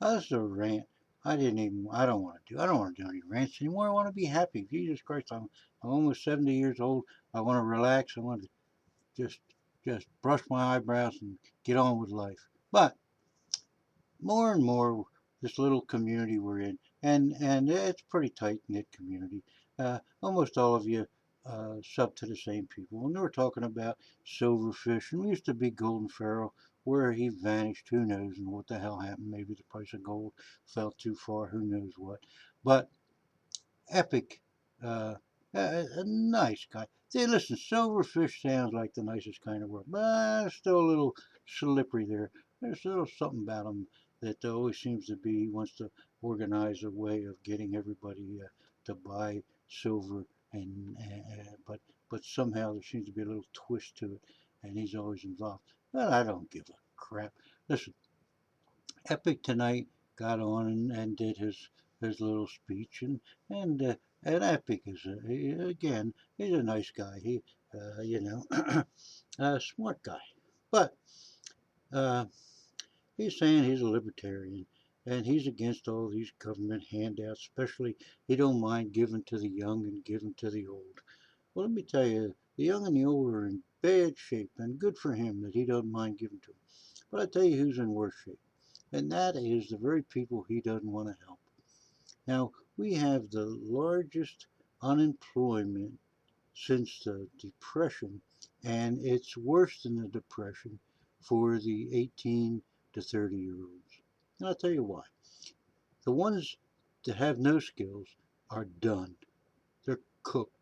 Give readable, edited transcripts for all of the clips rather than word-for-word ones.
This is a rant. I don't want to do any rants anymore. I want to be happy. Jesus Christ, I'm almost 70 years old. I want to relax. I want to just, just brush my eyebrows and get on with life. But more and more, this little community we're in, and it's a pretty tight knit community. Almost all of you sub to the same people, and we're talking about silverfish, and we used to be golden pharaoh. Where he vanished, who knows, and what the hell happened? Maybe the price of gold fell too far, who knows what. But Epic, uh, a nice guy. See, listen, silverfish sounds like the nicest kind of word, but still a little slippery there. There's a little something about him that always seems to be, he wants to organize a way of getting everybody to buy silver, but somehow there seems to be a little twist to it, and he's always involved. But I don't give a crap. Listen, Epic tonight got on and did his little speech, and Epic is again, he's a nice guy. He you know a smart guy, but uh, he's saying he's a libertarian and he's against all these government handouts. Especially, he don't mind giving to the young and giving to the old. Well, let me tell you, the young and the old are in bad shape, and good for him that he doesn't mind giving to them. But I tell you who's in worse shape, and that is the very people he doesn't want to help. Now, we have the largest unemployment since the Depression, and it's worse than the Depression for the 18 to 30-year-olds. And I'll tell you why. The ones that have no skills are done. They're cooked.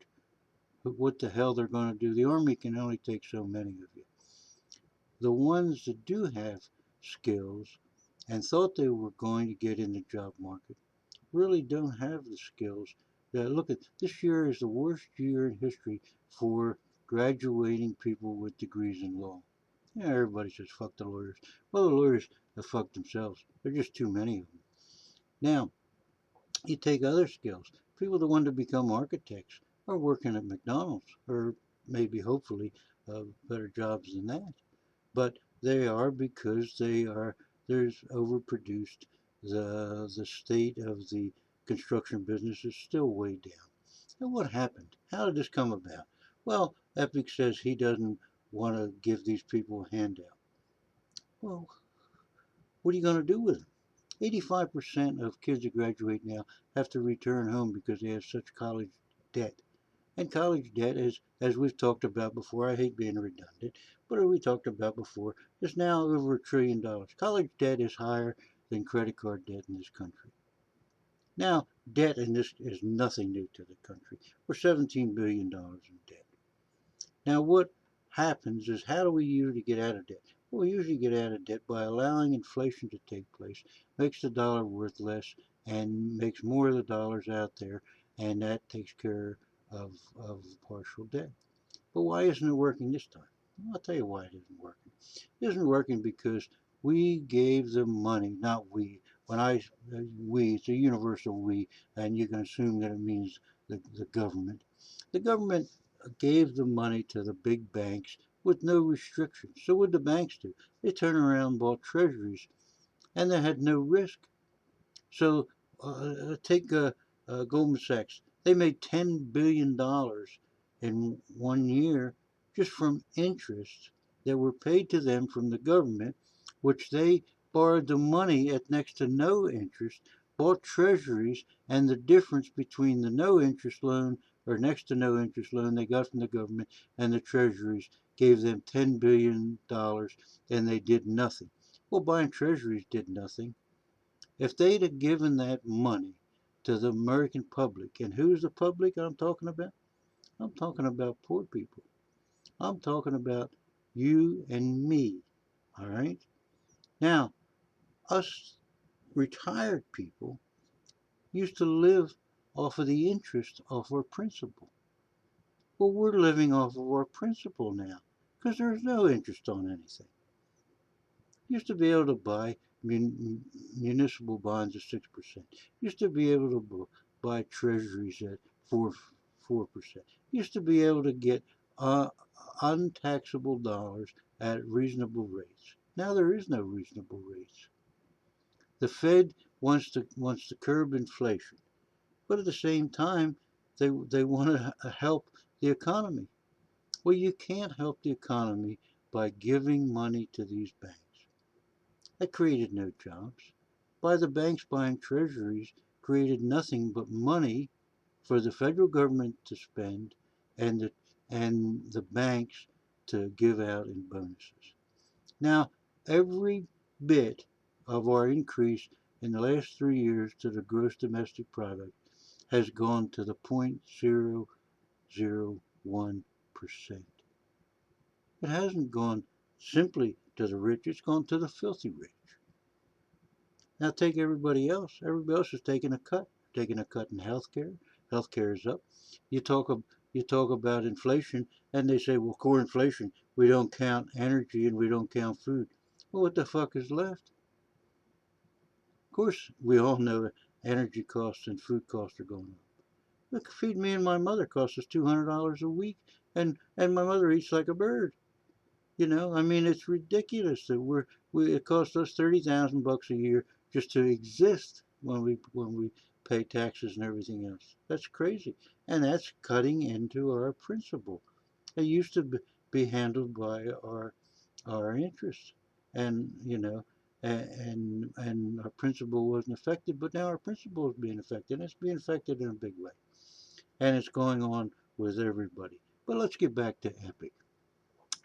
But what the hell they're going to do? The Army can only take so many of you. The ones that do have skills and thought they were going to get in the job market really don't have the skills. Look at this year is the worst year in history for graduating people with degrees in law. Yeah, everybody says fuck the lawyers. Well, the lawyers have fucked themselves. There are just too many of them. Now, you take other skills. People that want to become architects are working at McDonald's, or maybe hopefully better jobs than that. But they are because there's overproduced. The state of the construction business is still way down. And what happened? How did this come about? Well, Epic says he doesn't want to give these people a handout. Well, what are you going to do with them? 85% of kids that graduate now have to return home because they have such college debt. And college debt is, as we've talked about before, I hate being redundant, but as we talked about before, is now over $1 trillion. College debt is higher than credit card debt in this country. Now, debt in this is nothing new to the country. We're $17 billion in debt. Now, what happens is, how do we usually get out of debt? Well, we usually get out of debt by allowing inflation to take place, makes the dollar worth less, and makes more of the dollars out there, and that takes care of partial debt. But why isn't it working this time? Well, I'll tell you why it isn't working. It isn't working because we gave them money, not we. When I we, it's a universal we, and you can assume that it means the government. The government gave the money to the big banks with no restrictions. So what did the banks do? They turned around and bought treasuries, and they had no risk. So take Goldman Sachs. They made $10 billion in 1 year just from interest that were paid to them from the government, which they borrowed the money at next to no interest, bought treasuries, and the difference between the no interest loan or next to no interest loan they got from the government and the treasuries gave them $10 billion, and they did nothing. Well, buying treasuries did nothing. If they'd have given that money to the American public, and who's the public I'm talking about? I'm talking about poor people. I'm talking about you and me. All right? Now, us retired people used to live off of the interest of our principal. Well, we're living off of our principal now because there's no interest on anything. Used to be able to buy municipal bonds at 6%. Used to be able to buy treasuries at 4%. Used to be able to get untaxable dollars at reasonable rates. Now there is no reasonable rates. The Fed wants to curb inflation, but at the same time, they want to help the economy. Well, you can't help the economy by giving money to these banks. That created no jobs. By the banks buying treasuries created nothing but money for the federal government to spend and the banks to give out in bonuses. Now, every bit of our increase in the last 3 years to the gross domestic product has gone to the 0.001%. It hasn't gone simply to the rich, it's gone to the filthy rich. Now take everybody else. Everybody else is taking a cut. Taking a cut in healthcare. Healthcare is up. You talk you talk about inflation, and they say, well, core inflation. We don't count energy and we don't count food. Well, what the fuck is left? Of course, we all know energy costs and food costs are going up. Look, feed me and my mother costs us $200 a week, and my mother eats like a bird. I mean, it's ridiculous that it costs us $30,000 a year just to exist when we pay taxes and everything else. That's crazy, and that's cutting into our principal. It used to be handled by our interests, and and our principal wasn't affected, but now our principal is being affected, and it's being affected in a big way, and it's going on with everybody. But let's get back to Epic.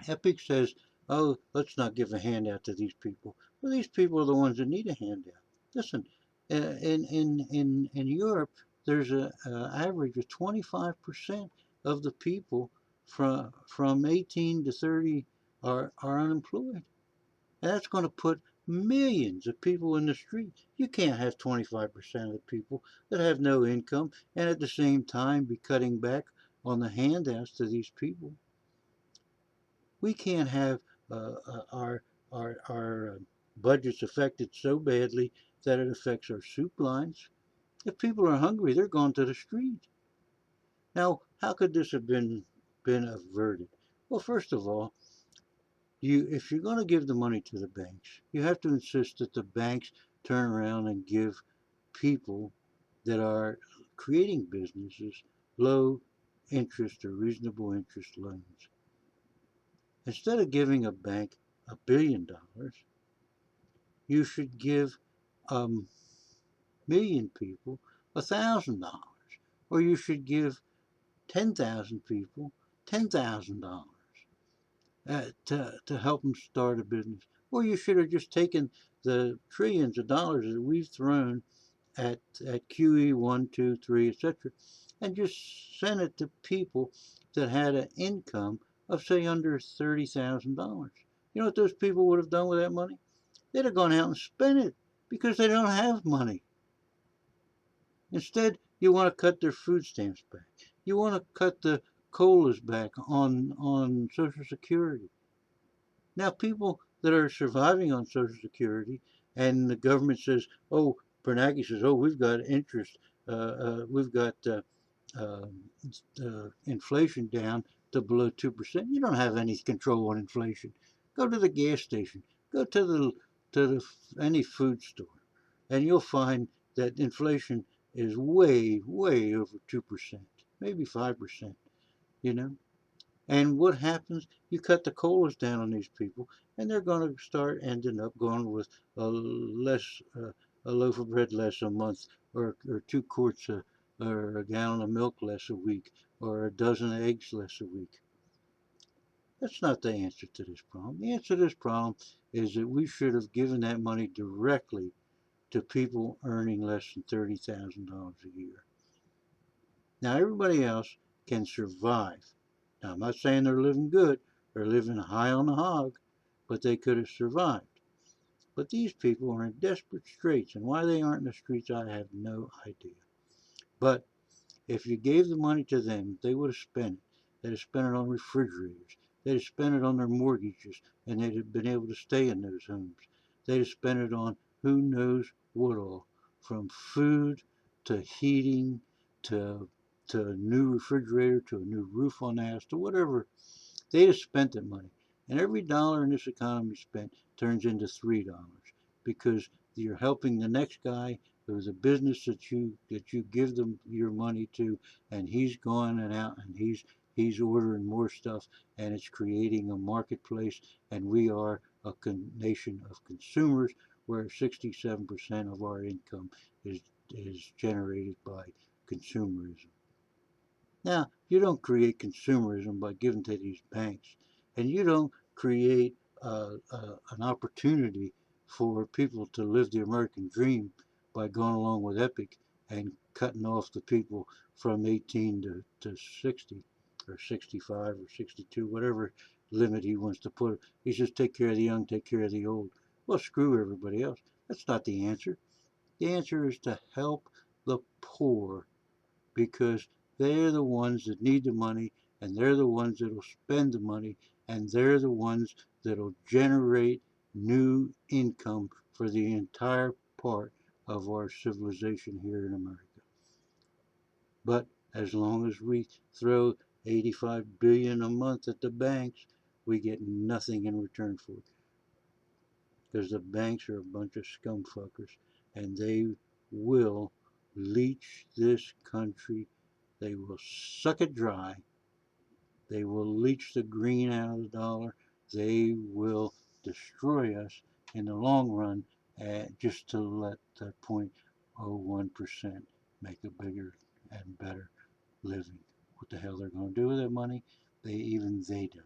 Epic says, oh, let's not give a handout to these people. Well, these people are the ones that need a handout. Listen, in Europe, there's an average of 25% of the people from 18 to 30 are unemployed. And that's going to put millions of people in the street. You can't have 25% of the people that have no income and at the same time be cutting back on the handouts to these people. We can't have our budgets affected so badly that it affects our soup lines. If people are hungry, they're going to the street. Now, how could this have been averted? Well, first of all, if you're going to give the money to the banks, you have to insist that the banks turn around and give people that are creating businesses low interest or reasonable interest loans. Instead of giving a bank $1 billion, you should give a million people $1,000, or you should give 10,000 people $10,000 to help them start a business. Or you should have just taken the trillions of dollars that we've thrown at QE 1, 2, 3, etc., and just sent it to people that had an income of say under $30,000. You know what those people would have done with that money? They'd have gone out and spent it because they don't have money. Instead, you want to cut their food stamps back. You want to cut the COLAs back on Social Security. Now, people that are surviving on Social Security, and the government says, oh, Bernanke says, oh, we've got interest, we've got inflation down to below 2%. You don't have any control on inflation. Go to the gas station, go to any food store, and you'll find that inflation is way, way over 2%, maybe 5%, you know. And what happens? You cut the colas down on these people, and they're going to start ending up going with a loaf of bread less a month, or 2 quarts or a gallon of milk less a week, or a dozen eggs less a week. That's not the answer to this problem. The answer to this problem is that we should have given that money directly to people earning less than $30,000 a year. Now, everybody else can survive. Now, I'm not saying they're living good, they're living high on the hog, but they could have survived. But these people are in desperate straits, and why they aren't in the streets, I have no idea. But if you gave the money to them, they would have spent it. They'd have spent it on refrigerators. They'd have spent it on their mortgages, and they'd have been able to stay in those homes. They'd have spent it on who knows what all, from food to heating to a new refrigerator to a new roof on the house to whatever. They'd have spent that money. And every dollar in this economy spent turns into $3 because you're helping the next guy. There's a business that you give them your money to, and he's going and out, and he's ordering more stuff, and it's creating a marketplace. And we are a nation of consumers, where 67% of our income is generated by consumerism. Now, you don't create consumerism by giving to these banks, and you don't create an opportunity for people to live the American dream by going along with Epic and cutting off the people from 18 to 60 or 65 or 62, whatever limit he wants to put. He says, take care of the young, take care of the old. Well, screw everybody else. That's not the answer. The answer is to help the poor, because they're the ones that need the money, and they're the ones that'll spend the money, and they're the ones that'll generate new income for the entire part of our civilization here in America. But as long as we throw 85 billion a month at the banks, we get nothing in return for it, because the banks are a bunch of scumfuckers, and they will leech this country. They will suck it dry. They will leach the green out of the dollar. They will destroy us in the long run, just to let the 0.01% make a bigger and better living. What the hell they're going to do with that money, even they don't.